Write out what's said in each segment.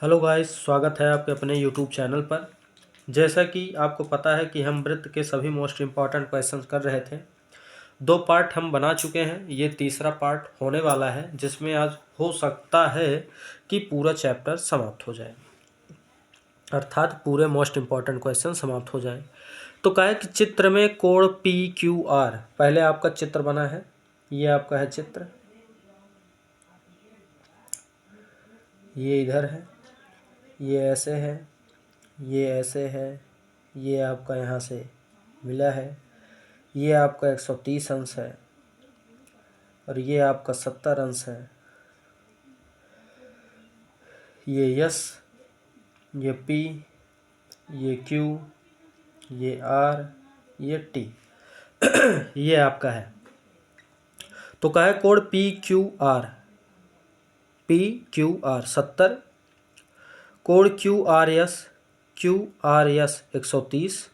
Hello guys, स्वागत है आपके अपने यूट्यूब चैनल पर। जैसा कि आपको पता है कि हम वृत्त के सभी मोस्ट इम्पॉर्टेंट क्वेश्चंस कर रहे थे। 2 पार्ट हम बना चुके हैं, ये तीसरा पार्ट होने वाला है जिसमें आज हो सकता है कि पूरा चैप्टर समाप्त हो जाए, अर्थात पूरे मोस्ट इम्पॉर्टेंट क्वेश्चन समाप्त हो जाएं। तो कहा है कि चित्र में कोण पी क्यू आर, पहले आपका चित्र बना है, ये आपका है चित्र, ये इधर है, ये ऐसे है, ये ऐसे है, ये आपका यहाँ से मिला है, ये आपका 130 अंश है और ये आपका 70 अंश है। ये यस, ये पी, ये क्यू, ये आर, ये टी ये आपका है। तो कहा है कोण P Q R, P Q R 70, कोण क्यू आर एस 130,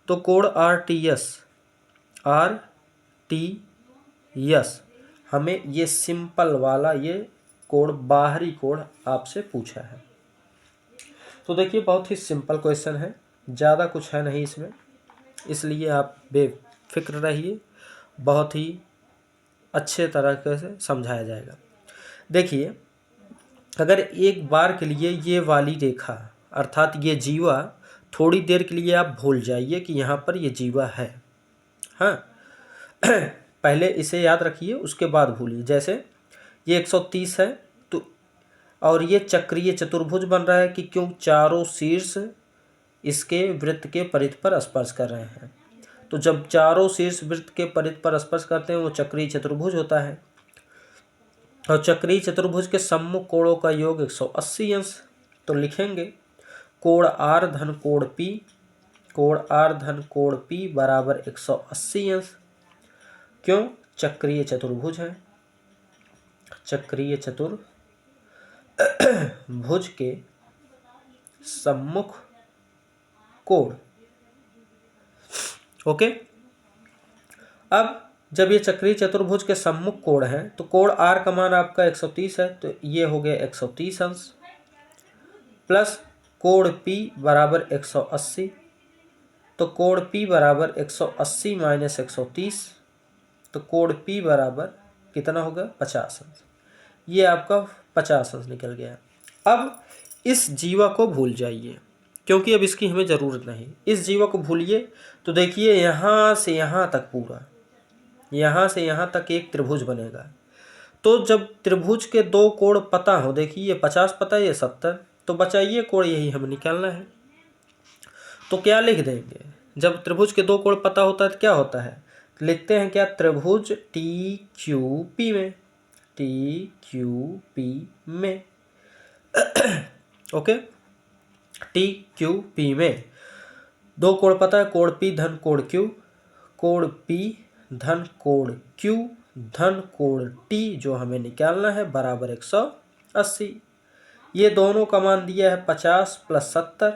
तो कोण आर टी एस हमें ये सिंपल वाला ये कोण, बाहरी कोण आपसे पूछा है। तो देखिए बहुत ही सिंपल क्वेश्चन है, ज़्यादा कुछ है नहीं इसमें, इसलिए आप बेफिक्र रहिए, बहुत ही अच्छे तरीके से समझाया जाएगा। देखिए, अगर एक बार के लिए ये वाली रेखा अर्थात ये जीवा, थोड़ी देर के लिए आप भूल जाइए कि यहाँ पर ये जीवा है, हाँ पहले इसे याद रखिए उसके बाद भूलिए। जैसे ये 130 है तो, और ये चक्रीय चतुर्भुज बन रहा है कि क्यों, चारों शीर्ष इसके वृत्त के परिध पर स्पर्श कर रहे हैं। तो जब चारों शीर्ष वृत्त के परिध पर स्पर्श करते हैं वो चक्रीय चतुर्भुज होता है। और चक्रीय चतुर्भुज के सम्मुख कोणों का योग 180 अंश। तो लिखेंगे कोण आर धन कोण पी, कोण आर धन कोण पी बराबर 180 अंश। क्यों, चक्रीय चतुर्भुज है, चक्रीय चतुर्भुज के सम्मुख कोण। ओके, अब जब ये चक्रीय चतुर्भुज के सम्मुख कोण है तो कोण आर का मान आपका 130 है, तो ये हो गया 130 अंश, प्लस कोण पी बराबर 180, तो कोण पी बराबर 180 माइनस 130, तो कोण पी बराबर कितना होगा, 50 अंश। ये आपका 50 अंश निकल गया। अब इस जीवा को भूल जाइए क्योंकि अब इसकी हमें ज़रूरत नहीं। इस जीवा को भूलिए तो देखिए यहाँ से यहाँ तक पूरा, यहाँ से यहाँ तक एक त्रिभुज बनेगा। तो जब त्रिभुज के 2 कोण पता हो, देखिए ये 50 पता है, ये 70, तो बचाइए कोण, यही हमें निकालना है। तो क्या लिख देंगे, जब त्रिभुज के 2 कोण पता होता है तो क्या होता है, लिखते हैं क्या, त्रिभुज टी क्यू पी में, टी क्यू पी में ओके, टी क्यू पी में 2 कोण पता है, कोण पी धन कोण क्यू, कोण पी धन कोण क्यू धन कोण टी जो हमें निकालना है बराबर 180। ये दोनों का मान दिया है 50 प्लस 70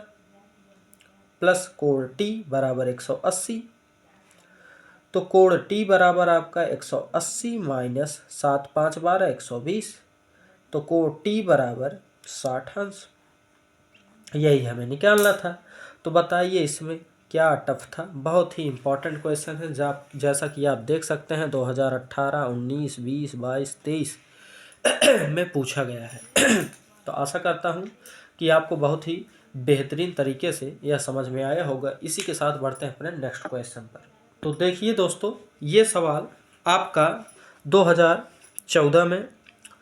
प्लस कोण टी बराबर 180। तो कोण टी बराबर आपका 180 माइनस 7 5 12 120, तो कोण टी बराबर 60 अंश। यही हमें निकालना था। तो बताइए इसमें क्या टफ था, बहुत ही इम्पोर्टेंट क्वेश्चन है। जैसा कि आप देख सकते हैं 2018, 19, 20, 22, 23 में पूछा गया है। तो आशा करता हूँ कि आपको बहुत ही बेहतरीन तरीके से यह समझ में आया होगा। इसी के साथ बढ़ते हैं अपने नेक्स्ट क्वेश्चन पर। तो देखिए दोस्तों, ये सवाल आपका 2014 में,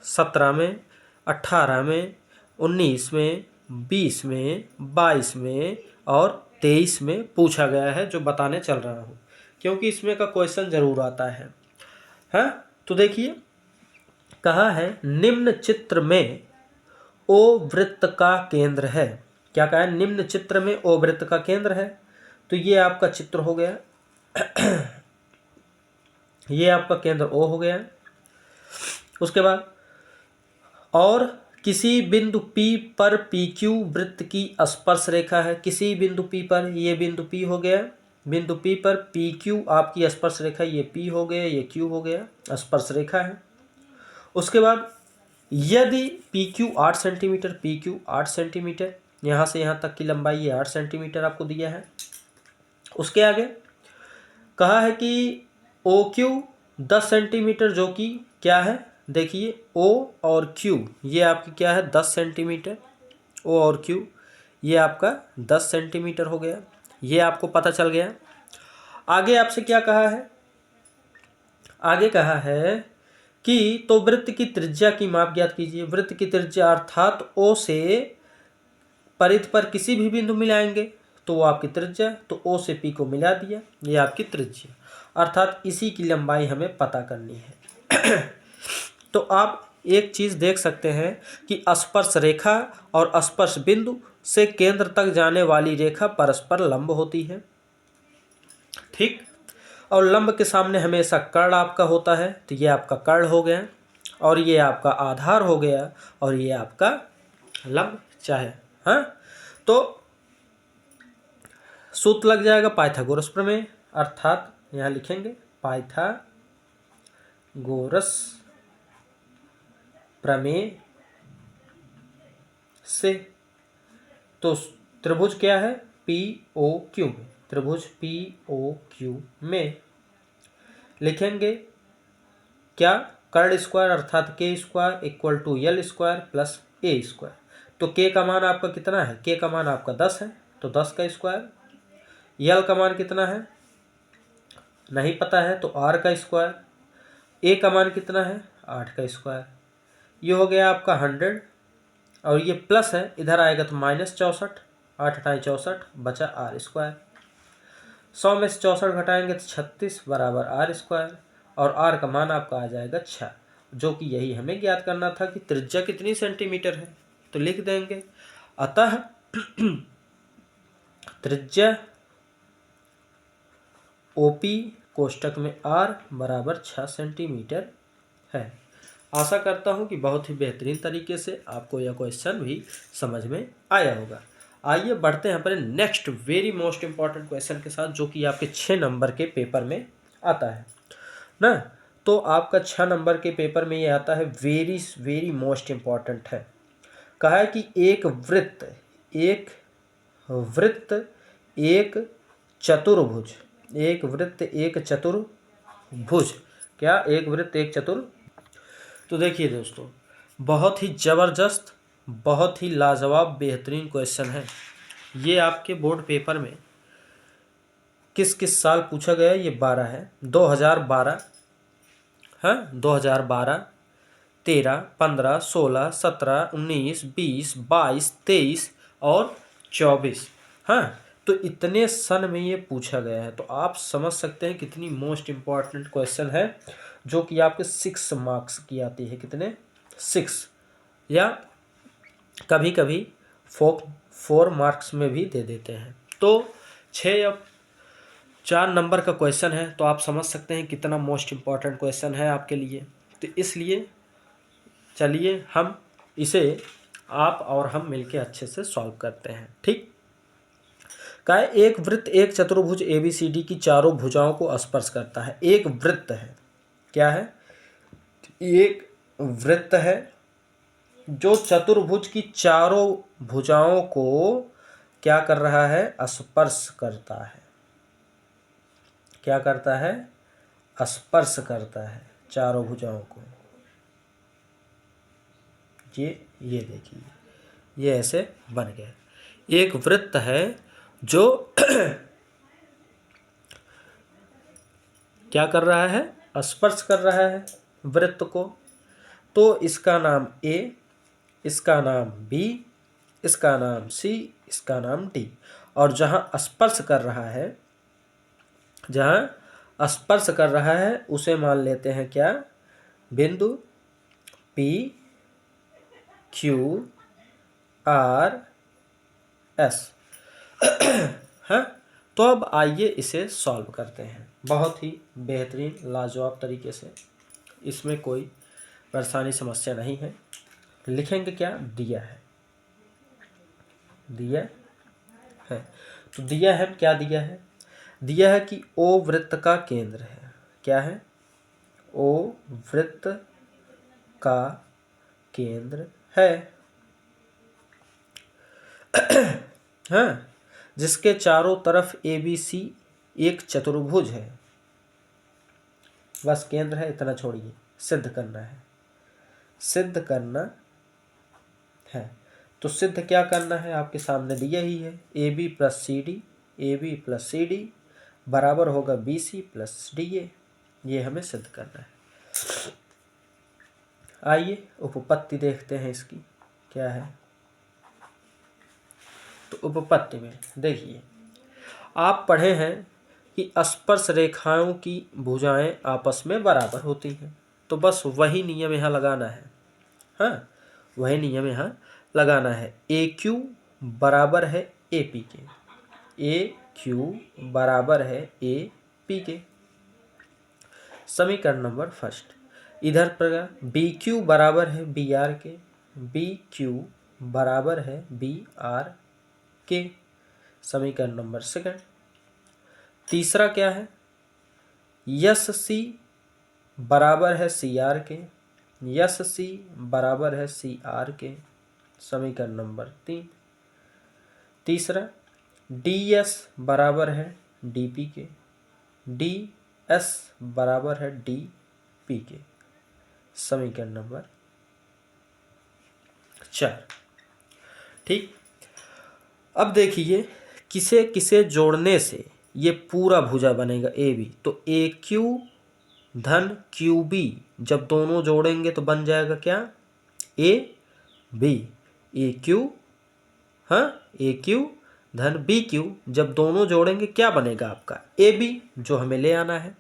17 में, 18 में, 19 में, 20 में, 22 में और 23 में पूछा गया है, जो बताने चल रहा हूँ क्योंकि इसमें का क्वेश्चन जरूर आता है। हाँ, तो देखिए कहा है निम्न चित्र में ओ वृत्त का केंद्र है। क्या कहा है, निम्न चित्र में ओ वृत्त का केंद्र है। तो ये आपका चित्र हो गया ये आपका केंद्र ओ हो गया। उसके बाद और किसी बिंदु P पर PQ वृत्त की स्पर्श रेखा है। किसी बिंदु P पर, ये बिंदु P हो गया, बिंदु P पर PQ आपकी स्पर्श रेखा, ये P हो गया, ये Q हो गया, स्पर्श रेखा है। उसके बाद यदि P Q 8 centimetre, P Q 8 centimetre, यहाँ से यहाँ तक की लंबाई ये 8 सेंटीमीटर आपको दिया है। उसके आगे कहा है कि ओ क्यू 10 सेंटीमीटर, जो कि क्या है, देखिए ओ और क्यू ये आपकी क्या है 10 सेंटीमीटर, ओ और क्यू ये आपका 10 सेंटीमीटर हो गया, ये आपको पता चल गया। आगे आपसे क्या कहा है, आगे कहा है कि तो वृत्त की त्रिज्या की माप ज्ञात कीजिए। वृत्त की त्रिज्या अर्थात ओ से परिधि पर किसी भी बिंदु मिलाएंगे तो वो आपकी त्रिज्या, तो ओ से पी को मिला दिया, ये आपकी त्रिज्या, अर्थात इसी की लंबाई हमें पता करनी है। तो आप एक चीज देख सकते हैं कि स्पर्श रेखा और स्पर्श बिंदु से केंद्र तक जाने वाली रेखा परस्पर लंब होती है, ठीक। और लंब के सामने हमेशा कर्ण आपका होता है, तो ये आपका कर्ण हो गया, और ये आपका आधार हो गया, और ये आपका लंब चाहे, हाँ। तो सूत्र लग जाएगा पाइथागोरस प्रमेय, अर्थात यहाँ लिखेंगे पाइथागोरस प्रमेय से। तो त्रिभुज क्या है, पी ओ क्यू में, त्रिभुज पी ओ क्यू में लिखेंगे क्या, कर्ण स्क्वायर अर्थात K square equal to L square plus A square. तो के का मान आपका कितना है, के का मान आपका 10 है, तो 10 का स्क्वायर। यल का मान कितना है नहीं पता है, तो आर का स्क्वायर। ए का मान कितना है 8 का स्क्वायर। ये हो गया आपका 100, और ये प्लस है, इधर आएगा तो -64, 8 × 64 बचा आर स्क्वायर। 100 में से 64 घटाएंगे तो 36 बराबर आर स्क्वायर, और आर का मान आपका आ जाएगा 6, जो कि यही हमें ज्ञात करना था कि त्रिज्या कितनी सेंटीमीटर है। तो लिख देंगे अतः त्रिज्या ओपी कोष्टक में आर बराबर 6 सेंटीमीटर है। आशा करता हूं कि बहुत ही बेहतरीन तरीके से आपको यह क्वेश्चन भी समझ में आया होगा। आइए बढ़ते हैं अपने next very most important question के साथ, जो कि आपके 6 नंबर के पेपर में आता है ना। तो आपका 6 नंबर के पेपर में ये आता है, वेरी वेरी मोस्ट इंपॉर्टेंट है। कहा है कि एक वृत्त एक चतुर्भुज, एक वृत्त एक चतुर्भुज, क्या एक वृत्त एक चतुर्भुज। तो देखिए दोस्तों, बहुत ही ज़बरदस्त, बहुत ही लाजवाब बेहतरीन क्वेश्चन है। ये आपके बोर्ड पेपर में किस किस साल पूछा गया, ये 12 है, 2012, हाँ 2012, 13, 15, 16, 17, 19, 20, 22, 23 और 24, हाँ। तो इतने सन में ये पूछा गया है, तो आप समझ सकते हैं कितनी मोस्ट इम्पॉर्टेंट क्वेश्चन है, जो कि आपके 6 मार्क्स की आती है, कितने 6, या कभी कभी 4 मार्क्स में भी दे देते हैं। तो 6 या 4 नंबर का क्वेश्चन है, तो आप समझ सकते हैं कितना मोस्ट इम्पॉर्टेंट क्वेश्चन है आपके लिए। तो इसलिए चलिए हम इसे आप और हम मिलके अच्छे से सॉल्व करते हैं, ठीक। क्या है, एक वृत्त एक चतुर्भुज ABCD की चारों भुजाओं को स्पर्श करता है। एक वृत्त है, क्या है, एक वृत्त है जो चतुर्भुज की चारों भुजाओं को क्या कर रहा है, स्पर्श करता है। क्या करता है, स्पर्श करता है चारों भुजाओं को। ये देखिए, ये ऐसे बन गए। एक वृत्त है जो क्या कर रहा है, स्पर्श कर रहा है वृत्त को। तो इसका नाम A, इसका नाम B, इसका नाम C, इसका नाम D। और जहाँ स्पर्श कर रहा है, जहाँ स्पर्श कर रहा है उसे मान लेते हैं क्या, बिंदु P Q R S। हाँ, तो अब आइए इसे सॉल्व करते हैं बहुत ही बेहतरीन लाजवाब तरीके से। इसमें कोई परेशानी समस्या नहीं है। लिखेंगे क्या, दिया है, दिया है। तो दिया है, क्या दिया है, दिया है कि O वृत्त का केंद्र है। क्या है, O वृत्त का केंद्र है। हाँ, जिसके चारों तरफ ABC एक चतुर्भुज है। बस केंद्र है, इतना छोड़िए, सिद्ध करना है, सिद्ध करना है। तो सिद्ध क्या करना है, आपके सामने दिया ही है, AB प्लस सी डी बराबर होगा BC प्लस DA। ये हमें सिद्ध करना है। आइए उपपत्ति देखते हैं इसकी क्या है। तो उपपत्ति में देखिए, आप पढ़े हैं कि स्पर्श रेखाओं की भुजाएं आपस में बराबर होती हैं। तो बस वही नियम यहाँ लगाना है। हाँ, वही नियम यहाँ लगाना है। AQ बराबर है AP के, AQ बराबर है AP के। समीकरण नंबर फर्स्ट। इधर पर BQ बराबर है BR के, BQ बराबर है BR के। समीकरण नंबर सेकंड। तीसरा क्या है, SC बराबर है CR के, SC बराबर है CR के। समीकरण नंबर 3। तीसरा, DS बराबर है DP के, DS बराबर है DP के। समीकरण नंबर 4। ठीक, अब देखिए किसे किसे जोड़ने से ये पूरा भुजा बनेगा AB। तो AQ धन QB जब दोनों जोड़ेंगे तो बन जाएगा क्या, AB। AQ, हाँ, AQ धन BQ जब दोनों जोड़ेंगे क्या बनेगा आपका AB, जो हमें ले आना है।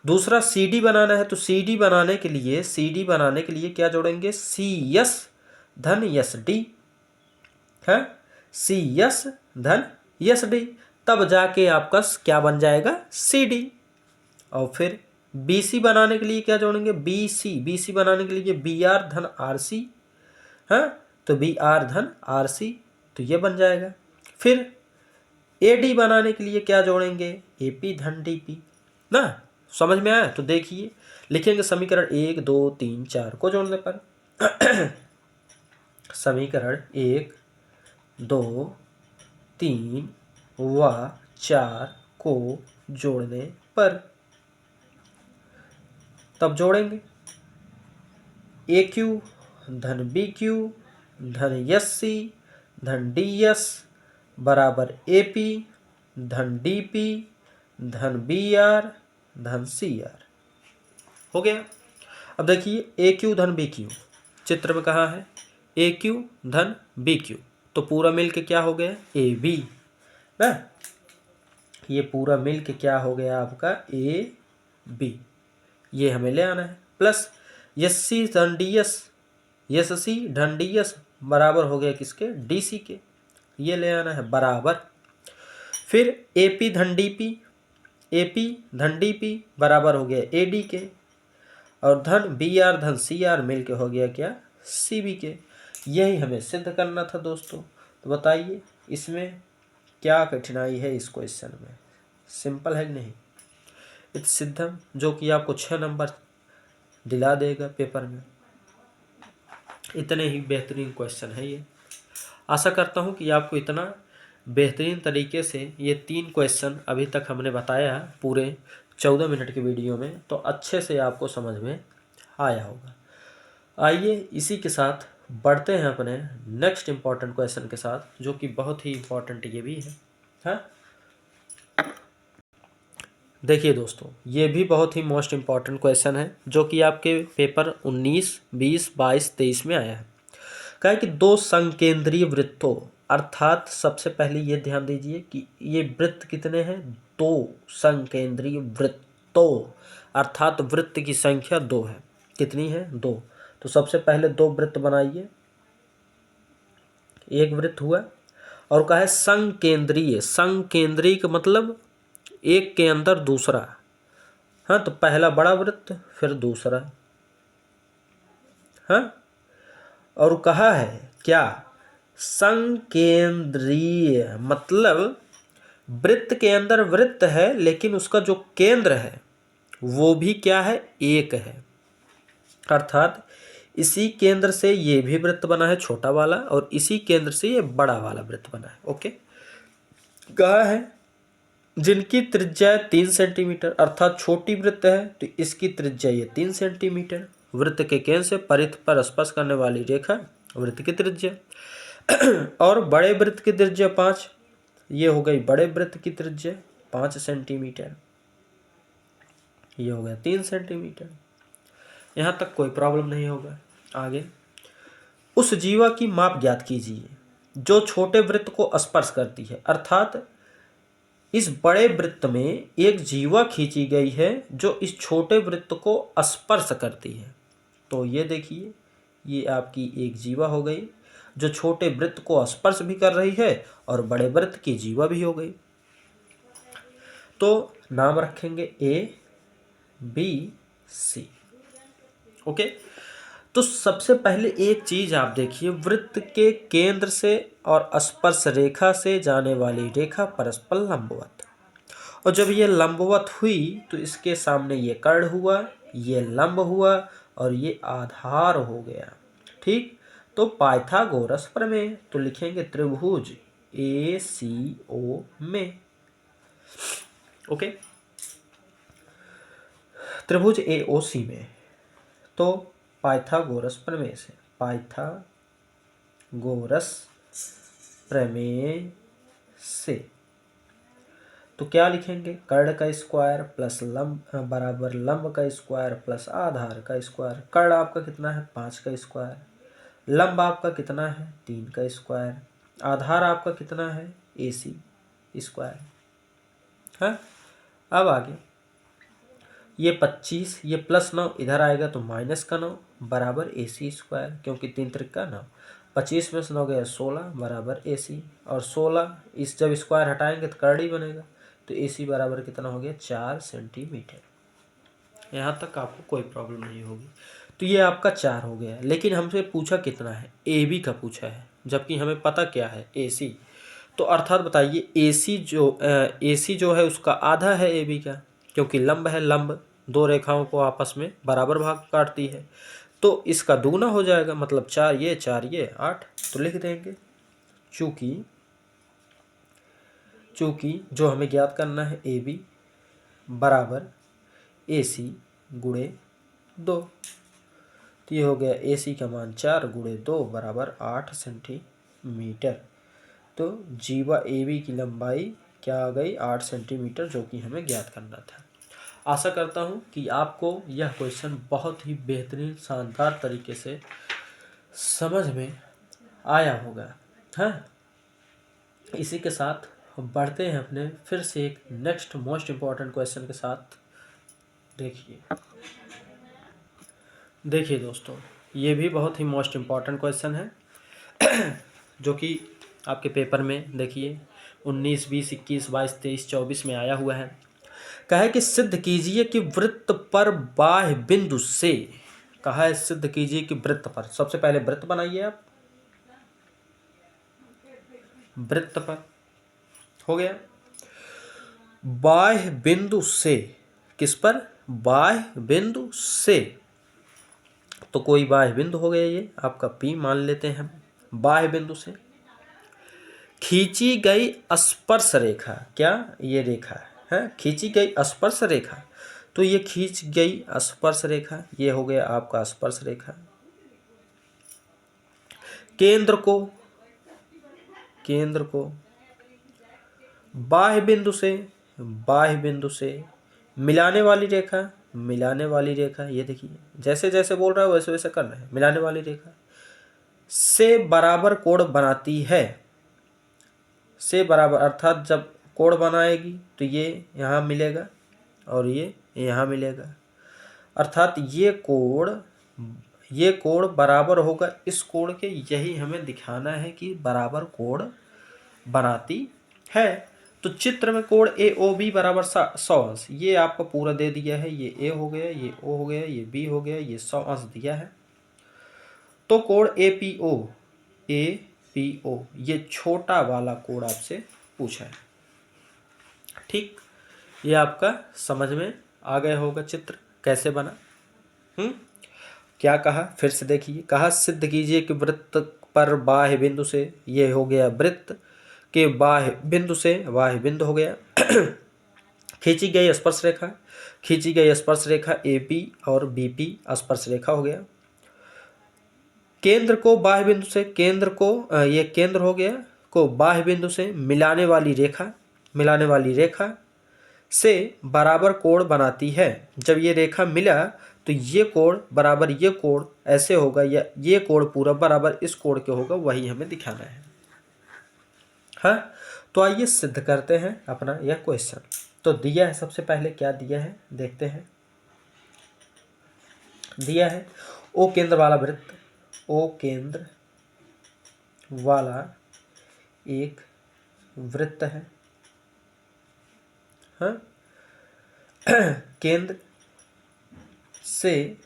दूसरा CD बनाना है, तो CD बनाने के लिए क्या जोड़ेंगे, CS धन SD। है CS धन SD, तब जाके आपका क्या बन जाएगा, CD। और फिर BC बनाने के लिए क्या जोड़ेंगे, BC बनाने के लिए BR धन RC। हाँ, तो BR धन RC, तो ये बन जाएगा। फिर AD बनाने के लिए क्या जोड़ेंगे, AP धन DP ना। समझ में आया? तो देखिए लिखेंगे समीकरण 1 2 3 4 को जोड़ने पर समीकरण 1 2 3 व 4 को जोड़ने पर तब जोड़ेंगे AQ धन BQ धन SC धन DS बराबर AP धन DP धन BR धन CR। हो गया। अब देखिए AQ धन BQ चित्र में कहाँ है, AQ धन BQ, तो पूरा मिल के क्या हो गया, AB ना। ये पूरा मिल के क्या हो गया आपका AB, ये हमें ले आना है। प्लस SC धन DS बराबर हो गया किसके, DC के, ये ले आना है बराबर। फिर AP धन DP बराबर हो गया AD के, और धन BR धन CR मिल के हो गया क्या, CB के। यही हमें सिद्ध करना था दोस्तों। तो बताइए इसमें क्या कठिनाई है इस क्वेश्चन में, सिंपल है कि नहीं। इस सिद्धम जो कि आपको 6 नंबर दिला देगा पेपर में। इतने ही बेहतरीन क्वेश्चन है ये। आशा करता हूँ कि आपको इतना बेहतरीन तरीके से ये 3 क्वेश्चन अभी तक हमने बताया पूरे 14 मिनट के वीडियो में, तो अच्छे से आपको समझ में आया होगा। आइए इसी के साथ बढ़ते हैं अपने नेक्स्ट इम्पॉर्टेंट क्वेश्चन के साथ, जो कि बहुत ही इम्पॉर्टेंट ये भी है। हाँ, देखिए दोस्तों, ये भी बहुत ही मोस्ट इम्पॉर्टेंट क्वेश्चन है, जो कि आपके पेपर 19, 20, 22, 23 में आया है। कहा कि 2 संकेंद्रीय वृत्तों, अर्थात सबसे पहले ये ध्यान दीजिए कि ये वृत्त कितने हैं, 2 संकेंद्रीय वृत्तों, अर्थात वृत्त की संख्या 2 है। कितनी है, 2। तो सबसे पहले 2 वृत्त बनाइए, एक वृत्त हुआ। और कहा है संकेंद्रीय का मतलब एक के अंदर दूसरा। हाँ, तो पहला बड़ा वृत्त फिर दूसरा। हाँ, और कहा है क्या, संकेंद्रीय मतलब वृत्त के अंदर वृत्त है, लेकिन उसका जो केंद्र है वो भी क्या है, एक है। अर्थात इसी केंद्र से ये भी वृत्त बना है छोटा वाला, और इसी केंद्र से ये बड़ा वाला वृत्त बना है। ओके, कहा है जिनकी त्रिज्या 3 सेंटीमीटर, अर्थात छोटी वृत्त है तो इसकी त्रिज्या ये 3 सेंटीमीटर। वृत्त के केंद्र से परिध पर स्पर्श करने वाली रेखा वृत्त की त्रिज्या और बड़े वृत्त की त्रिज्या 5, ये हो गई बड़े वृत्त की त्रिज्या 5 सेंटीमीटर, ये हो गया 3 सेंटीमीटर। यहाँ तक कोई प्रॉब्लम नहीं होगा। आगे, उस जीवा की माप ज्ञात कीजिए जो छोटे वृत्त को स्पर्श करती है, अर्थात इस बड़े वृत्त में एक जीवा खींची गई है जो इस छोटे वृत्त को स्पर्श करती है। तो ये देखिए, ये आपकी एक जीवा हो गई जो छोटे वृत्त को स्पर्श भी कर रही है और बड़े वृत्त की जीवा भी हो गई। तो नाम रखेंगे ए बी सी। ओके, तो सबसे पहले एक चीज आप देखिए, वृत्त के केंद्र से और स्पर्श रेखा से जाने वाली रेखा परस्पर लंबवत, और जब ये लंबवत हुई तो इसके सामने ये कर्ण हुआ, ये लंब हुआ और ये आधार हो गया। ठीक, तो पाइथागोरस प्रमेय, तो लिखेंगे त्रिभुज ए सी ओ में। ओके, त्रिभुज ए ओ सी में, तो पाइथागोरस प्रमेय से, पाइथागोरस प्रमेय से तो क्या लिखेंगे, कर्ण का स्क्वायर प्लस लंब बराबर लंब का स्क्वायर प्लस आधार का स्क्वायर। कर्ण आपका कितना है 5 का स्क्वायर, लंब आपका कितना है 3 का स्क्वायर, आधार आपका कितना है AC स्क्वायर। हाँ, अब आगे ये 25, ये प्लस 9 इधर आएगा तो माइनस का 9 बराबर AC स्क्वायर, क्योंकि 3 त्रिका 9, 25 में से 9 गया 16 बराबर AC, और 16 इस जब स्क्वायर हटाएंगे तो कर्ण ही बनेगा, तो AC बराबर कितना हो गया 4 सेंटीमीटर। यहाँ तक आपको कोई प्रॉब्लम नहीं होगी। तो ये आपका 4 हो गया, लेकिन हमसे पूछा कितना है, AB का पूछा है, जबकि हमें पता क्या है AC। तो अर्थात बताइए AC जो है उसका आधा है AB का, क्योंकि लंब है, लंब दो रेखाओं को आपस में बराबर भाग काटती है, तो इसका दुगना हो जाएगा, मतलब 4 ये 8। तो लिख देंगे चूँकि जो हमें ज्ञात करना है AB बराबर AC गुणे 2, तो ये हो गया AC का मान 4 गुणे 2 बराबर 8 सेंटीमीटर। तो जीवा AB की लंबाई क्या आ गई 8 सेंटीमीटर, जो कि हमें ज्ञात करना था। आशा करता हूँ कि आपको यह क्वेश्चन बहुत ही बेहतरीन शानदार तरीके से समझ में आया होगा। हाँ, इसी के साथ बढ़ते हैं अपने फिर से एक नेक्स्ट मोस्ट इम्पॉर्टेंट क्वेश्चन के साथ। देखिए दोस्तों, ये भी बहुत ही मोस्ट इम्पॉर्टेंट क्वेश्चन है जो कि आपके पेपर में देखिए 19, 20, 21, 22, 23, 24 में आया हुआ है। कहा है कि सिद्ध कीजिए कि वृत्त पर बाह्य बिंदु से, कहा है सिद्ध कीजिए कि वृत्त पर, सबसे पहले वृत्त बनाइए आप, वृत्त पर हो गया, बाह्य बिंदु से, किस पर, बाह्य बिंदु से, तो कोई बाह्य बिंदु हो गया, ये आपका P मान लेते हैं हम, बाह्य बिंदु से खींची गई स्पर्श रेखा, क्या ये रेखा है खींची गई स्पर्श रेखा, तो ये खींच गई स्पर्श रेखा, ये हो गया आपका स्पर्श रेखा। केंद्र को बाह्य बिंदु से मिलाने वाली रेखा, ये देखिए जैसे जैसे बोल रहा है वैसे वैसे करना है, मिलाने वाली रेखा से बराबर कोण बनाती है, से बराबर, अर्थात जब कोण बनाएगी तो ये यहाँ मिलेगा और ये यहाँ मिलेगा, अर्थात ये कोण बराबर होगा इस कोण के, यही हमें दिखाना है कि बराबर कोण बनाती है। तो चित्र में कोण AOB बराबर 100 अंश, ये आपको पूरा दे दिया है, ये A हो गया, ये O हो गया, ये B हो गया, ये 100 अंश दिया है। तो कोण APO ये छोटा वाला कोण आपसे पूछा है। ठीक, ये आपका समझ में आ गया होगा चित्र कैसे बना। क्या कहा, फिर से देखिए, कहा सिद्ध कीजिए कि वृत्त पर बाह्य बिंदु से, ये हो गया वृत्त के बाह्य बिंदु से, बाह्य बिंदु हो गया खींची गई स्पर्श रेखा, खींची गई स्पर्श रेखा AP और BP स्पर्श रेखा हो गया। केंद्र को बाह्य बिंदु से, केंद्र को ये केंद्र हो गया, को बाह्य बिंदु से मिलाने वाली रेखा, मिलाने वाली रेखा से बराबर कोण बनाती है। जब ये रेखा मिला तो ये कोण बराबर ये कोण ऐसे होगा, या ये कोण पूरा बराबर इस कोण के होगा, वही हमें दिखाना है। हाँ, तो आइए सिद्ध करते हैं अपना यह क्वेश्चन। तो दिया है, सबसे पहले क्या दिया है देखते हैं। दिया है O केंद्र वाला वृत्त, O केंद्र वाला एक वृत्त है। हाँ, केंद्र से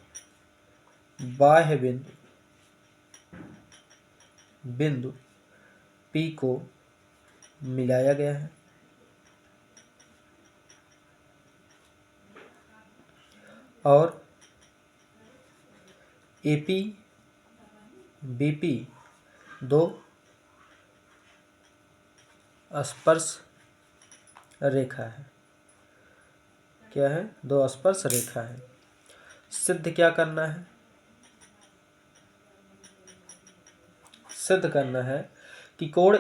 बाह्य बिंदु P को मिलाया गया है और AP BP दो स्पर्श रेखा है। क्या है, दो स्पर्श रेखा है। सिद्ध क्या करना है, सिद्ध करना है कि कोण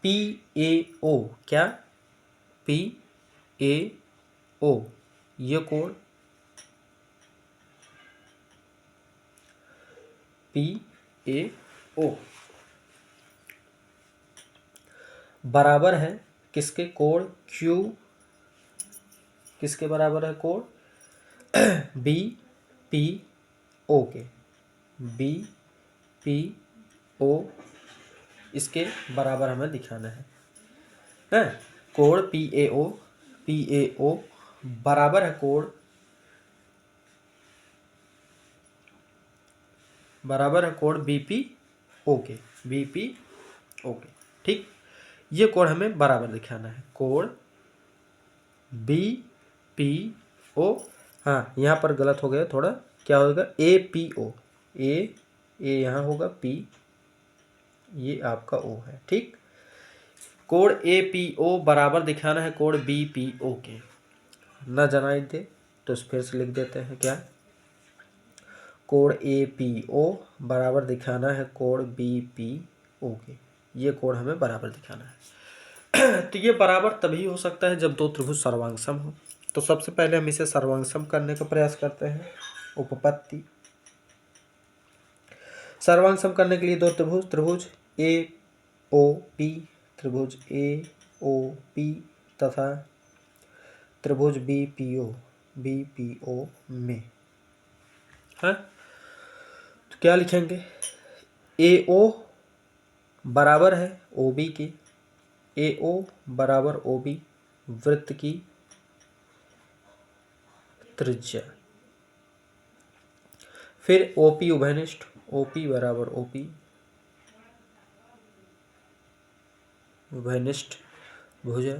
PAO, क्या PAO, ये कोण PAO बराबर है किसके, कोण Q, किसके बराबर है, कोण BPO के, BPO इसके बराबर हमें दिखाना है। कोण PAO बराबर है कोण, बराबर है कोण BPO के, BPO के। ठीक, ये कोण हमें बराबर दिखाना है, कोण BPO। हाँ, यहाँ पर गलत हो गया थोड़ा, क्या होगा APO, ए यहाँ होगा, P ये आपका O है। ठीक, कोण APO बराबर दिखाना है कोण BPO के। न जनाई दे तो फिर से लिख देते हैं, क्या, कोण APO बराबर दिखाना है कोण BPO के। ये कोण हमें बराबर दिखाना है। तो ये बराबर तभी हो सकता है जब दो त्रिभुज सर्वांगसम हो। तो सबसे पहले हम इसे सर्वांगसम करने का प्रयास करते हैं। उपपत्ति, सर्वांगसम करने के लिए दो त्रिभुज, त्रिभुज AOP, त्रिभुज AOP तथा त्रिभुज BPO में, हाँ, तो क्या लिखेंगे, AO बराबर है OB के, AO बराबर OB वृत्त की त्रिज्या। फिर OP उभयनिष्ठ, OP बराबर OP उभयनिष्ठ भुजा।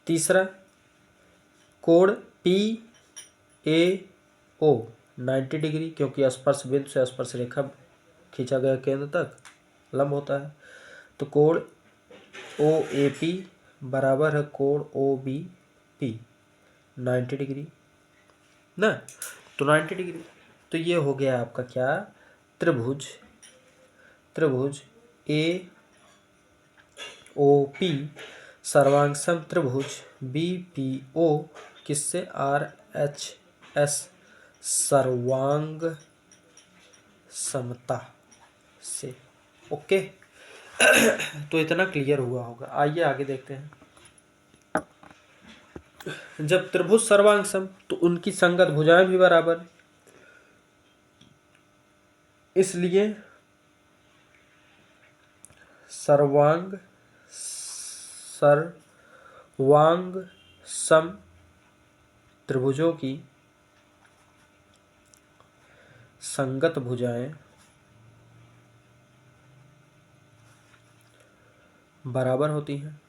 तीसरा, कोण PAO 90 डिग्री, क्योंकि स्पर्श बिंदु से स्पर्श रेखा खींचा गया केंद्र तक लंब होता है। तो कोण OAP बराबर है कोण OBP 90 डिग्री ना, तो 90 डिग्री। तो ये हो गया आपका क्या, त्रिभुज, त्रिभुज AOP सर्वांगसम त्रिभुज BPO किससे, RHS सर्वांग समता से। ओके, तो इतना क्लियर हुआ होगा। आइए आगे देखते हैं। जब त्रिभुज सर्वांगसम तो उनकी संगत भुजाएं भी बराबर, इसलिए सर्वांग सम त्रिभुजों की संगत भुजाएं बराबर होती हैं।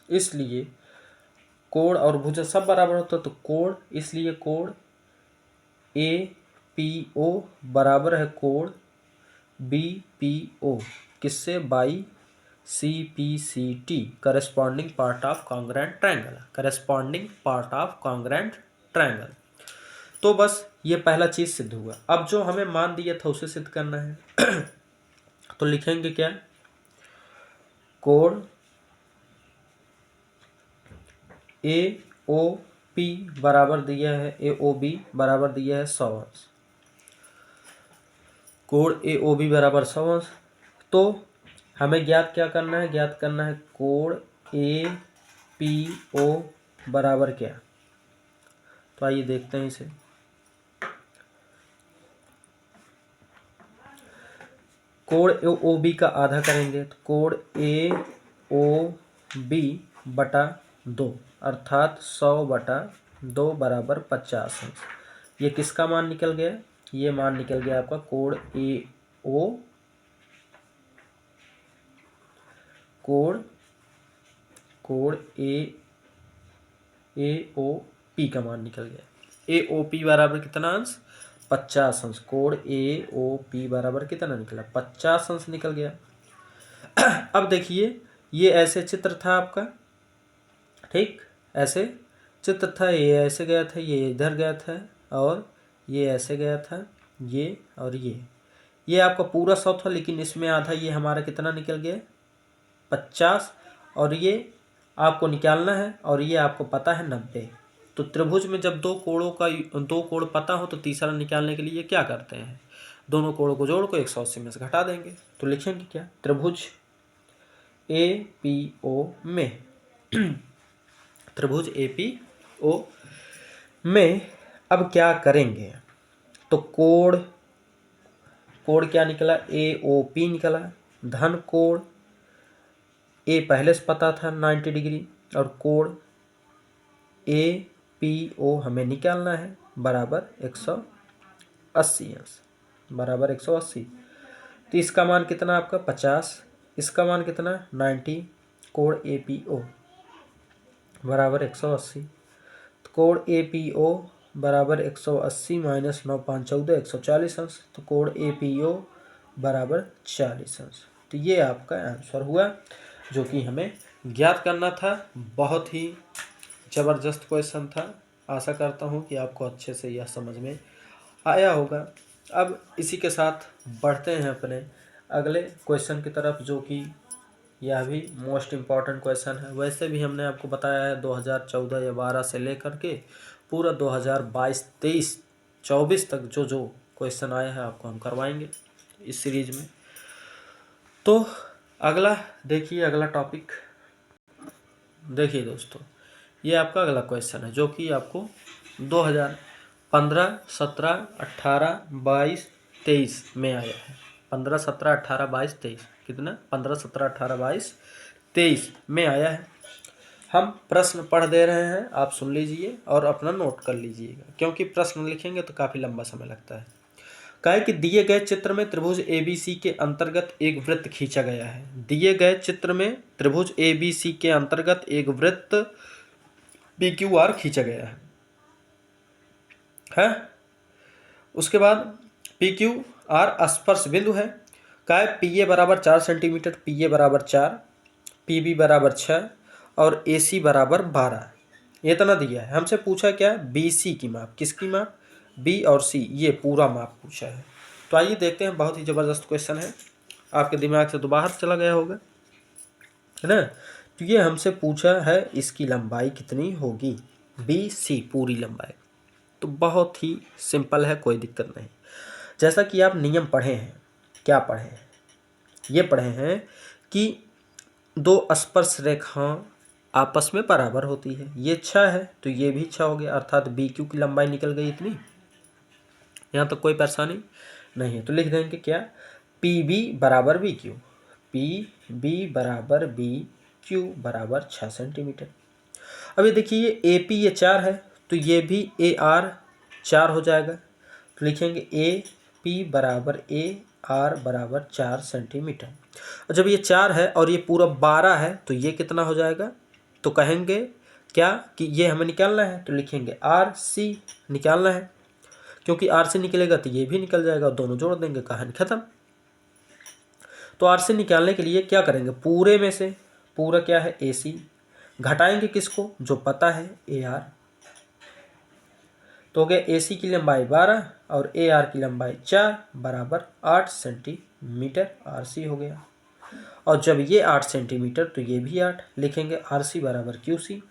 इसलिए कोण और भुजा सब बराबर होता है तो कोण, इसलिए कोण APO बराबर है कोण BPO किससे, by CPCT corresponding part of congruent triangle, corresponding part of congruent triangle. तो बस ये पहला चीज सिद्ध हुआ। अब जो हमें मान दिया था उसे सिद्ध करना है तो लिखेंगे क्या, कोण AOP बराबर दिया है, AOB बराबर दिया है 100 अंश, कोण AOB बराबर 100 अंश। तो हमें ज्ञात क्या करना है, ज्ञात करना है कोण APO बराबर क्या। तो आइए देखते हैं इसे। कोण AOB का आधा करेंगे तो कोण AOB बटा 2 अर्थात 100 बटा 2 बराबर 50 अंश। ये किसका मान निकल गया, ये मान निकल गया आपका कोण AOP का मान निकल गया। AOP बराबर कितना अंश, 50 अंश। कोण AOP बराबर कितना निकला, 50 अंश निकल गया। अब देखिए ये ऐसे चित्र था आपका, ठीक, ऐसे चित्र था, ये ऐसे गया था, ये इधर गया था और ये ऐसे गया था, ये और ये आपका पूरा 100 था, लेकिन इसमें आधा ये हमारा कितना निकल गया 50, और ये आपको निकालना है और ये आपको पता है 90। तो त्रिभुज में जब दो कोण पता हो तो तीसरा निकालने के लिए क्या करते हैं, दोनों कोणों को जोड़ को 180 में से घटा देंगे। तो लिखेंगे क्या, त्रिभुज APO में त्रिभुज APO में अब क्या करेंगे, तो कोण क्या निकला, AOP निकला, धन कोण A पहले से पता था 90 डिग्री और कोण APO हमें निकालना है बराबर 180 अंश, बराबर 180। तो इसका मान कितना आपका 50, इसका मान कितना 90, कोण APO बराबर 180। तो कोण APO बराबर 180 माइनस 9 5 14 140 अंश, तो कोण APO बराबर 40 अंश। तो ये आपका आंसर हुआ जो कि हमें ज्ञात करना था। बहुत ही ज़बरदस्त क्वेश्चन था, आशा करता हूँ कि आपको अच्छे से यह समझ में आया होगा। अब इसी के साथ बढ़ते हैं अपने अगले क्वेश्चन की तरफ, जो कि यह भी मोस्ट इम्पॉर्टेंट क्वेश्चन है। वैसे भी हमने आपको बताया है 2014 या 12 से लेकर के पूरा 2022 23 24 तक जो क्वेश्चन आए हैं आपको हम करवाएंगे इस सीरीज में। तो अगला देखिए, अगला टॉपिक देखिए दोस्तों, ये आपका अगला क्वेश्चन है जो कि आपको 2015 17 18 22 23 में आया है। 15 17 18 22 23 कितना, 15 17 18 22 23 में आया है। हम प्रश्न पढ़ दे रहे हैं, आप सुन लीजिए और अपना नोट कर लीजिएगा, क्योंकि प्रश्न लिखेंगे तो काफ़ी लंबा समय लगता है। कहे कि दिए गए चित्र में त्रिभुज ABC के अंतर्गत एक वृत्त खींचा गया है। दिए गए चित्र में त्रिभुज ABC के अंतर्गत एक वृत्त PQR खींचा गया है? उसके बाद PQR स्पर्श बिंदु है। कहे PA बराबर 4 सेंटीमीटर, PA बराबर 4, PB बराबर 6 और AC बराबर 12, ये इतना दिया है। हमसे पूछा क्या, BC की माप, किसकी माप, B और C, ये पूरा माप पूछा है। तो आइए देखते हैं, बहुत ही ज़बरदस्त क्वेश्चन है, आपके दिमाग से तो बाहर चला गया होगा, है ना। तो ये हमसे पूछा है इसकी लंबाई कितनी होगी, BC पूरी लंबाई। तो बहुत ही सिंपल है, कोई दिक्कत नहीं। जैसा कि आप नियम पढ़े हैं, क्या पढ़े हैं, ये पढ़े हैं कि दो स्पर्श रेखाएं आपस में बराबर होती है। ये 6 है तो ये भी 6 हो गया, अर्थात BQ की लंबाई निकल गई इतनी। यहाँ तो कोई परेशानी नहीं है, तो लिख देंगे क्या, PB बराबर BQ, PB बराबर BQ बराबर 6 सेंटीमीटर। अभी देखिए ये AP ये 4 है तो ये भी AR 4 हो जाएगा, तो लिखेंगे AP बराबर AR बराबर 4 सेंटीमीटर। और जब ये 4 है और ये पूरा 12 है तो ये कितना हो जाएगा, तो कहेंगे क्या कि ये हमें निकालना है, तो लिखेंगे आर सी निकालना है, क्योंकि आर से निकलेगा तो ये भी निकल जाएगा, दोनों जोड़ देंगे, कहानी खत्म। तो आर से निकालने के लिए क्या करेंगे, पूरे में से पूरा क्या है ए सी, घटाएंगे किसको, जो पता है ए आर, तो हो गया ए सी की लंबाई 12 और ए आर की लंबाई 4 बराबर 8 सेंटीमीटर आर सी हो गया। और जब ये 8 सेंटीमीटर तो ये भी 8, लिखेंगे आर सी बराबर क्यू सी,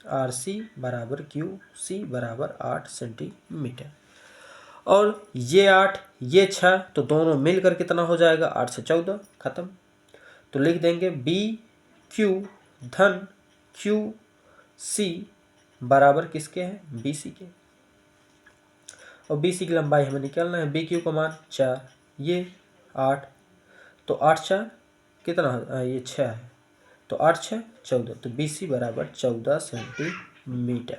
आर सी बराबर क्यू सी बराबर 8 सेंटीमीटर। और ये 8 ये 6 तो दोनों मिलकर कितना हो जाएगा, 8 से 14, खत्म। तो लिख देंगे बी क्यू धन क्यू सी बराबर किसके हैं, बी सी के। और बी सी की लंबाई हमें निकालना है, बी क्यू का मान 4, ये 8, तो 8 4 कितना, ये 6 है, तो 8 6 14, तो बी सी बराबर 14 सेंटीमीटर।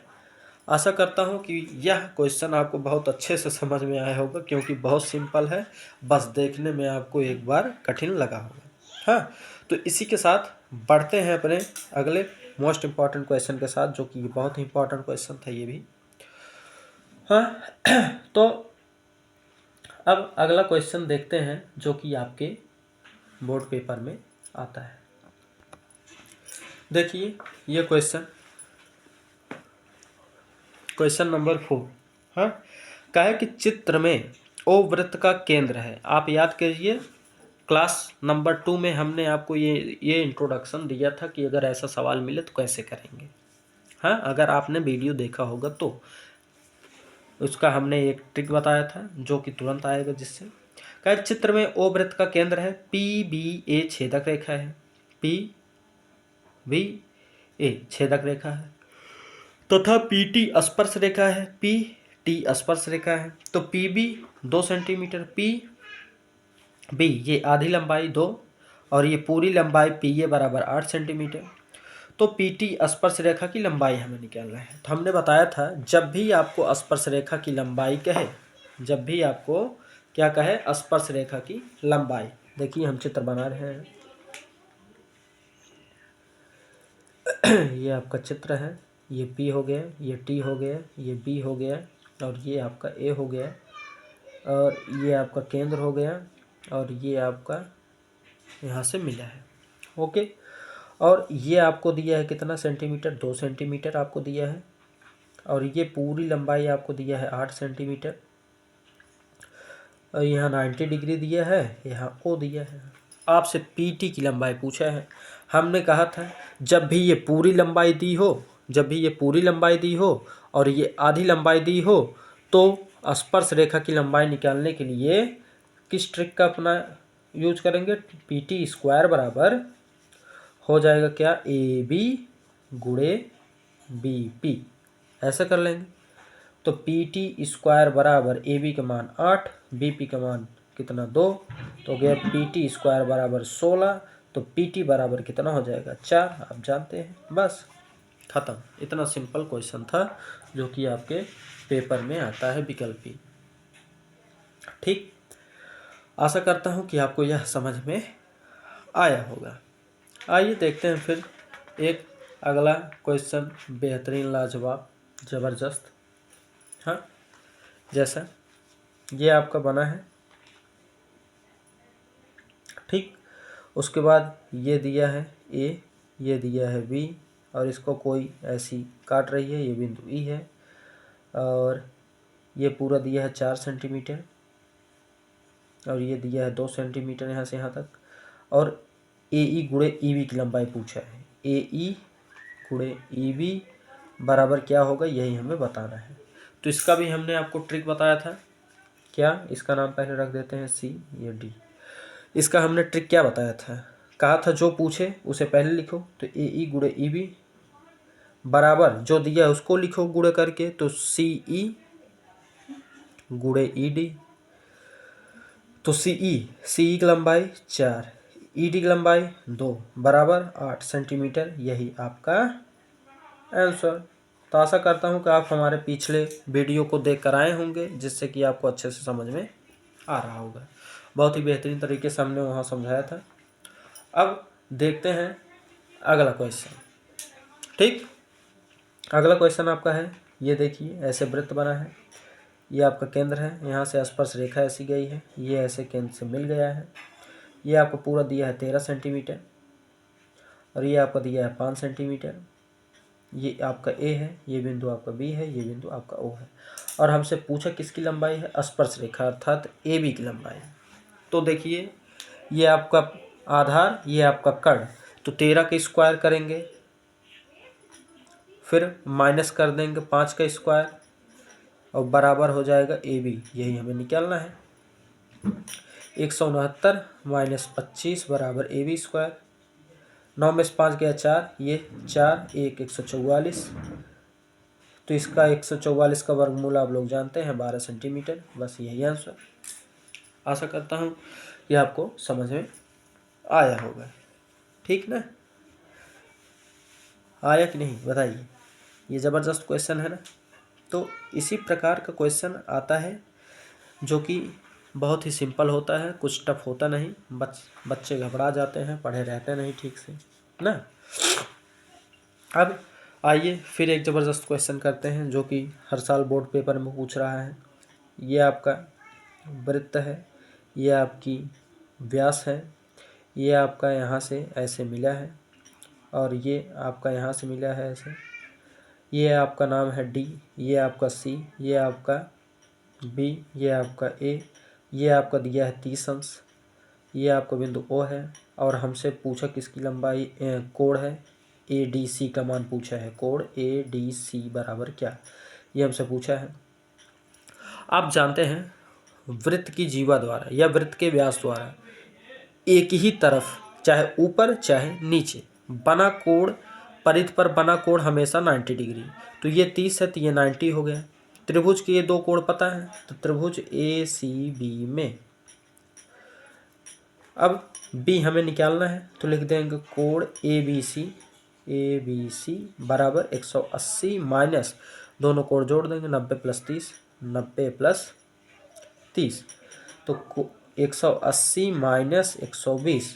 आशा करता हूँ कि यह क्वेश्चन आपको बहुत अच्छे से समझ में आया होगा, क्योंकि बहुत सिंपल है, बस देखने में आपको एक बार कठिन लगा होगा। हाँ, तो इसी के साथ बढ़ते हैं अपने अगले मोस्ट इम्पॉर्टेंट क्वेश्चन के साथ, जो कि बहुत ही इम्पॉर्टेंट क्वेश्चन था ये भी। हाँ, तो अब अगला क्वेश्चन देखते हैं जो कि आपके बोर्ड पेपर में आता है। देखिए ये क्वेश्चन नंबर 4, हाँ, क्या है कि चित्र में ओ वृत्त का केंद्र है। आप याद करिए क्लास नंबर 2 में हमने आपको ये इंट्रोडक्शन दिया था कि अगर ऐसा सवाल मिले तो कैसे करेंगे। हाँ, अगर आपने वीडियो देखा होगा तो उसका हमने एक ट्रिक बताया था जो कि तुरंत आएगा, जिससे क्या चित्र में ओ वृत्त का केंद्र है, पी बी ए छेदक रेखा है, पी बी ए छेदक रेखा है तथा पी टी स्पर्श रेखा है, पी टी स्पर्श रेखा है। तो P B 2 centimetre, P B ये आधी लंबाई 2 और ये पूरी लंबाई पी ए बराबर 8 सेंटीमीटर। तो पी टी स्पर्श रेखा की लंबाई हमें निकालना है। तो हमने बताया था जब भी आपको स्पर्श रेखा की लंबाई कहे, जब भी आपको क्या कहे, स्पर्श रेखा की लंबाई, देखिए हम चित्र बना रहे हैं ये आपका चित्र है, ये P हो गया, ये T हो गया, ये B हो गया और ये आपका A हो गया और ये आपका केंद्र हो गया और ये आपका यहाँ से मिला है। ओके, और ये आपको दिया है कितना सेंटीमीटर, 2 सेंटीमीटर आपको दिया है और ये पूरी लंबाई आपको दिया है 8 सेंटीमीटर और यहाँ 90 डिग्री दिया है, यहाँ O दिया है। आपसे PT की लंबाई पूछा है। हमने कहा था जब भी ये पूरी लंबाई दी हो, जब भी ये पूरी लंबाई दी हो और ये आधी लंबाई दी हो, तो स्पर्श रेखा की लंबाई निकालने के लिए किस ट्रिक का अपना यूज करेंगे, PT स्क्वायर बराबर हो जाएगा क्या, AB गुणे BP, ऐसा कर लेंगे। तो PT स्क्वायर बराबर AB का मान 8, BP का मान कितना 2, तो गया PT स्क्वायर बराबर 16, तो PT बराबर कितना हो जाएगा 4, आप जानते हैं, बस खत्म। इतना सिंपल क्वेश्चन था जो कि आपके पेपर में आता है विकल्पी। ठीक, आशा करता हूँ कि आपको यह समझ में आया होगा। आइए देखते हैं फिर एक अगला क्वेश्चन, बेहतरीन, लाजवाब, ज़बरदस्त। हाँ, जैसा ये आपका बना है, ठीक, उसके बाद ये दिया है A, ये दिया है B और इसको कोई ऐसी काट रही है, ये बिंदु E है और ये पूरा दिया है 4 सेंटीमीटर और ये दिया है 2 सेंटीमीटर यहाँ से यहाँ तक और AE गुणे EB की लंबाई पूछा है। AE गुणे EB बराबर क्या होगा, यही हमें बताना है। तो इसका भी हमने आपको ट्रिक बताया था, क्या, इसका नाम पहले रख देते हैं C, ये D। इसका हमने ट्रिक क्या बताया था, कहा था जो पूछे उसे पहले लिखो, तो AE गुणे EB बराबर जो दिया है उसको लिखो गुणे करके, तो CE गुणे ED, तो CE की लंबाई 4, ED की लंबाई 2 बराबर 8 सेंटीमीटर, यही आपका आंसर। तो आशा करता हूँ कि आप हमारे पिछले वीडियो को देख कर आए होंगे, जिससे कि आपको अच्छे से समझ में आ रहा होगा। बहुत ही बेहतरीन तरीके से हमने वहाँ समझाया था। अब देखते हैं अगला क्वेश्चन, ठीक। अगला क्वेश्चन आपका है, ये देखिए ऐसे वृत्त बना है, ये आपका केंद्र है, यहाँ से स्पर्श रेखा ऐसी गई है, ये ऐसे केंद्र से मिल गया है, ये आपको पूरा दिया है 13 सेंटीमीटर और ये आपका दिया है 5 सेंटीमीटर। ये आपका ए है, ये बिंदु आपका बी है, ये बिंदु आपका ओ है और हमसे पूछा किसकी लंबाई है, स्पर्श रेखा अर्थात ए बी की लंबाई। तो देखिए ये आपका आधार, ये आपका कर्ण, तो 13 का स्क्वायर करेंगे, फिर माइनस कर देंगे 5 का स्क्वायर और बराबर हो जाएगा ए बी। यही हमें निकालना है। 169 माइनस 25 बराबर ए बी स्क्वायर। 9 में से 5 गया 4, ये 4 1 144, तो इसका 144 का वर्गमूल आप लोग जानते हैं 12 सेंटीमीटर। बस यही आंसर। आशा करता हूँ ये आपको समझ में आया होगा, ठीक ना? आया कि नहीं बताइए। ये ज़बरदस्त क्वेश्चन है ना। तो इसी प्रकार का क्वेश्चन आता है जो कि बहुत ही सिंपल होता है, कुछ टफ होता नहीं। बच्चे घबरा जाते हैं, पढ़े रहते नहीं ठीक से ना। अब आइए फिर एक ज़बरदस्त क्वेश्चन करते हैं जो कि हर साल बोर्ड पेपर में पूछ रहा है। ये आपका वृत्त है, ये आपकी व्यास है, ये आपका यहाँ से ऐसे मिला है और ये आपका यहाँ से मिला है ऐसे। ये आपका नाम है डी, ये आपका सी, ये आपका बी, ये आपका ए, ये आपका दिया है 30 अंश, ये आपका बिंदु ओ है और हमसे पूछा किसकी लंबाई, कोण है ए डी सी का मान पूछा है। कोण ए डी सी बराबर क्या, ये हमसे पूछा है। आप जानते हैं वृत्त की जीवा द्वारा या वृत्त के व्यास द्वारा एक ही तरफ, चाहे ऊपर चाहे नीचे, बना कोण, परिधि पर बना कोण हमेशा 90 डिग्री। तो ये 30 है तो ये 90 हो गया। त्रिभुज के ये दो कोण पता है, तो त्रिभुज ए सी बी में अब बी हमें निकालना है, तो लिख देंगे कोण ए बी सी बराबर 180 माइनस दोनों कोण जोड़ देंगे 90 प्लस 30, 90 प्लस 30, तो 180 माइनस 120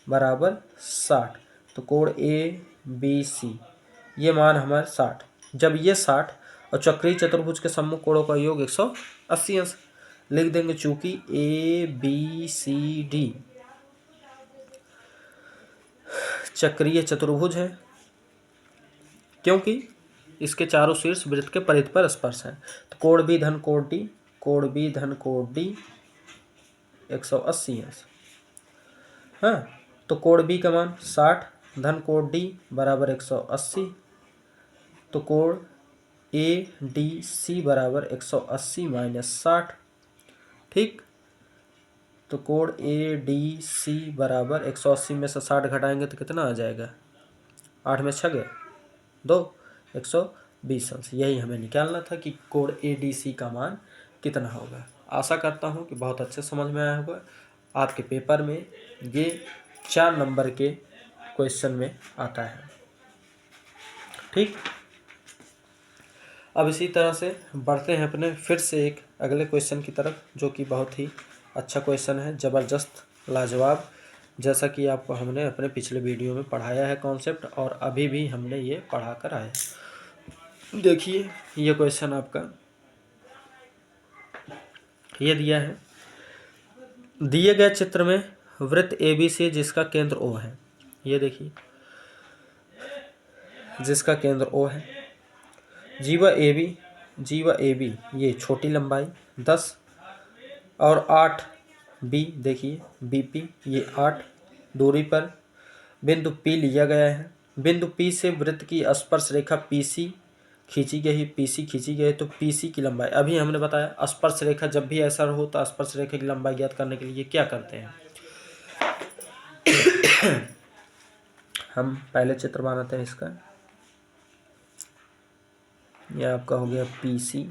बराबर 60। तो कोण ए बी सी ये मान हमारे 60। जब ये 60 और चक्रीय चतुर्भुज के सम्मुख कोणों का योग 180 अंश, लिख देंगे चूंकि ए बी सी डी चक्रीय चतुर्भुज है, क्योंकि इसके चारों शीर्ष वृत्त के परिधि पर स्पर्श है। तो कोण बी धन कोण डी, कोण बी धन कोण डी 180 अंश। हाँ, तो कोण बी का मान 60 धन कोण डी बराबर 180, तो कोण ए डी सी बराबर 180 माइनस 60। ठीक, तो कोण ए डी सी बराबर 180 में से 60 घटाएंगे तो कितना आ जाएगा, 8 में 6 गए 2, 120 अंश। यही हमें निकालना था कि कोण ए डी सी का मान कितना होगा। आशा करता हूँ कि बहुत अच्छे समझ में आया होगा। आपके पेपर में ये 4 नंबर के क्वेश्चन में आता है। ठीक, अब इसी तरह से बढ़ते हैं अपने फिर से एक अगले क्वेश्चन की तरफ, जो कि बहुत ही अच्छा क्वेश्चन है, ज़बरदस्त लाजवाब, जैसा कि आपको हमने अपने पिछले वीडियो में पढ़ाया है कॉन्सेप्ट, और अभी भी हमने ये पढ़ा कर आए। देखिए ये क्वेश्चन आपका ये दिया है, दिए गए चित्र में वृत्त ए बी सी जिसका केंद्र ओ है। ये देखिए जिसका केंद्र ओ है, जीवा ए बी ये छोटी लंबाई 10 और 8 बी, देखिए बी पी ये 8 दूरी पर बिंदु पी लिया गया है। बिंदु पी से वृत्त की स्पर्श रेखा पीसी खींची गई, तो पीसी की लंबाई, अभी हमने बताया स्पर्श रेखा जब भी ऐसा हो तो स्पर्श रेखा की लंबाई ज्ञात करने के लिए क्या करते हैं हम पहले चित्र बनाते हैं इसका। यह आपका हो गया पीसी,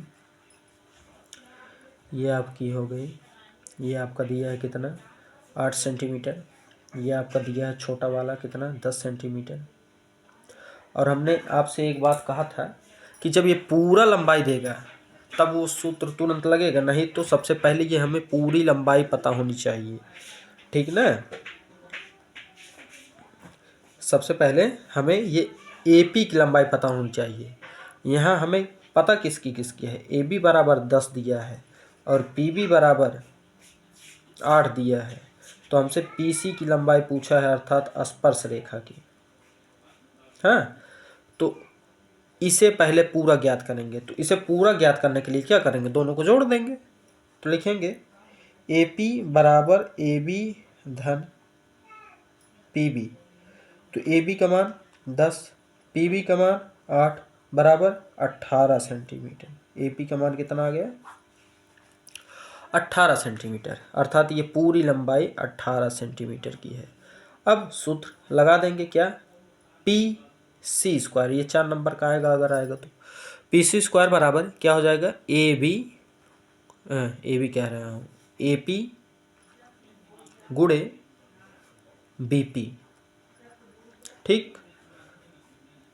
ये आपकी हो गई, ये आपका दिया है कितना 8 सेंटीमीटर, ये आपका दिया है छोटा वाला कितना 10 सेंटीमीटर। और हमने आपसे एक बात कहा था कि जब ये पूरा लंबाई देगा तब वो सूत्र तुरंत लगेगा, नहीं तो सबसे पहले ये हमें पूरी लंबाई पता होनी चाहिए। ठीक ना, सबसे पहले हमें ये एपी की लंबाई पता होनी चाहिए। यहाँ हमें पता किसकी किसकी है, ए बी बराबर 10 दिया है और पी बी बराबर 8 दिया है। तो हमसे पी सी की लंबाई पूछा है, अर्थात स्पर्श रेखा की। हाँ, तो इसे पहले पूरा ज्ञात करेंगे। तो इसे पूरा ज्ञात करने के लिए क्या करेंगे, दोनों को जोड़ देंगे। तो लिखेंगे ए पी बराबर ए बी धन पी बी। तो ए बी का मान 10, पी बी का मान 8 बराबर 18 सेंटीमीटर। ए पी का मान कितना आ गया, 18 सेंटीमीटर, अर्थात ये पूरी लंबाई 18 सेंटीमीटर की है। अब सूत्र लगा देंगे, क्या, पी सी स्क्वायर, ये 4 नंबर का आएगा अगर आएगा तो। पी सी स्क्वायर बराबर क्या हो जाएगा, ए बी कह रहा हूँ, ए पी गुणे बी पी। ठीक,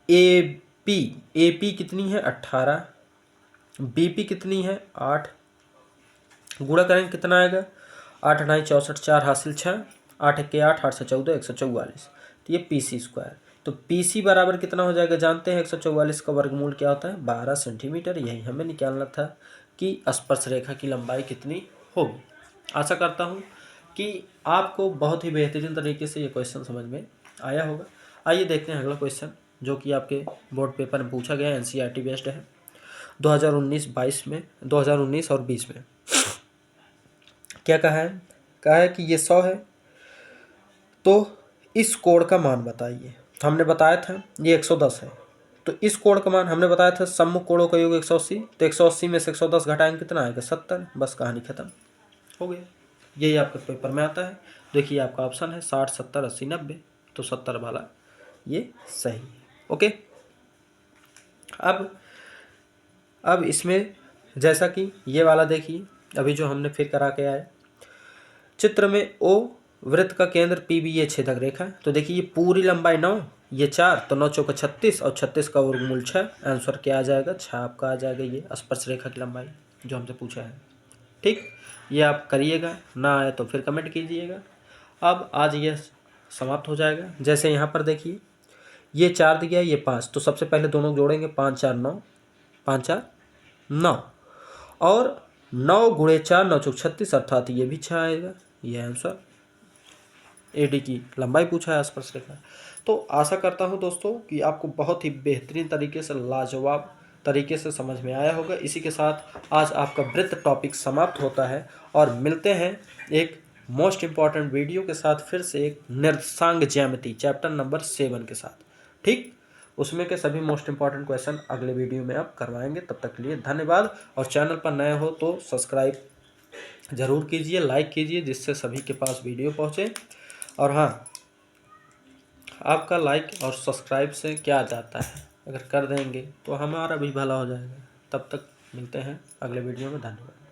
ए पी कितनी है 18, बी पी कितनी है 8, गुणा करेंगे कितना आएगा, 8 9 64, 4 हासिल 6, 8 1 8, 8 से 14 144। तो ये पी सी स्क्वायर। तो पी सी बराबर कितना हो जाएगा, जानते हैं 144 का वर्गमूल क्या होता है, 12 सेंटीमीटर। यही हमें निकालना था कि स्पर्श रेखा की लंबाई कितनी होगी। आशा करता हूँ कि आपको बहुत ही बेहतरीन तरीके से ये क्वेश्चन समझ में आया होगा। आइए देखते हैं अगला क्वेश्चन, जो कि आपके बोर्ड पेपर में पूछा गया है, एनसीईआरटी बेस्ड है 2019-22 में, 2019 और 20 में। क्या कहा है कि ये 100 है, तो इस कोण का मान बताइए। हमने बताया था ये 110 है, तो इस कोण का मान हमने बताया था सम्मुख कोणों का योग 180। तो 180 में से 110 घटाएंगे कितना आएगा, 70। बस कहानी खत्म हो गया। यही आपके पेपर में आता है। देखिए आपका ऑप्शन है 60 70 80 90, तो 70 वाला ये सही है। ओके, अब इसमें जैसा कि ये वाला देखिए, अभी जो हमने फिर करा के आए, चित्र में ओ वृत्त का केंद्र पी बी, ये छेदक रेखा है। तो देखिए ये पूरी लंबाई 9, ये 4, तो 9 चौका 36 और 36 का वर्गमूल 6। आंसर क्या आ जाएगा, 6 आपका आ जाएगा। ये स्पर्श रेखा की लंबाई जो हमसे पूछा है। ठीक, ये आप करिएगा, ना आए तो फिर कमेंट कीजिएगा। अब आज ये समाप्त हो जाएगा। जैसे यहाँ पर देखिए ये 4 दिया, ये 5, तो सबसे पहले दोनों जोड़ेंगे, 5 4 9, 5 4 9, और 9 गुणे 4 9 चौक 36, अर्थात ये भी 6 आएगा। ये आंसर एडी की लंबाई पूछा है स्पर्श रेखा। तो आशा करता हूँ दोस्तों कि आपको बहुत ही बेहतरीन तरीके से, लाजवाब तरीके से समझ में आया होगा। इसी के साथ आज आपका वृत्त टॉपिक समाप्त होता है, और मिलते हैं एक मोस्ट इम्पॉर्टेंट वीडियो के साथ, फिर से एक निर्देशांक ज्यामिति चैप्टर नंबर 7 के साथ। ठीक, उसमें के सभी मोस्ट इम्पॉर्टेंट क्वेश्चन अगले वीडियो में आप करवाएंगे। तब तक के लिए धन्यवाद, और चैनल पर नए हो तो सब्सक्राइब ज़रूर कीजिए, लाइक कीजिए, जिससे सभी के पास वीडियो पहुँचे। और हाँ, आपका लाइक और सब्सक्राइब से क्या जाता है, अगर कर देंगे तो हमारा भी भला हो जाएगा। तब तक मिलते हैं अगले वीडियो में। धन्यवाद।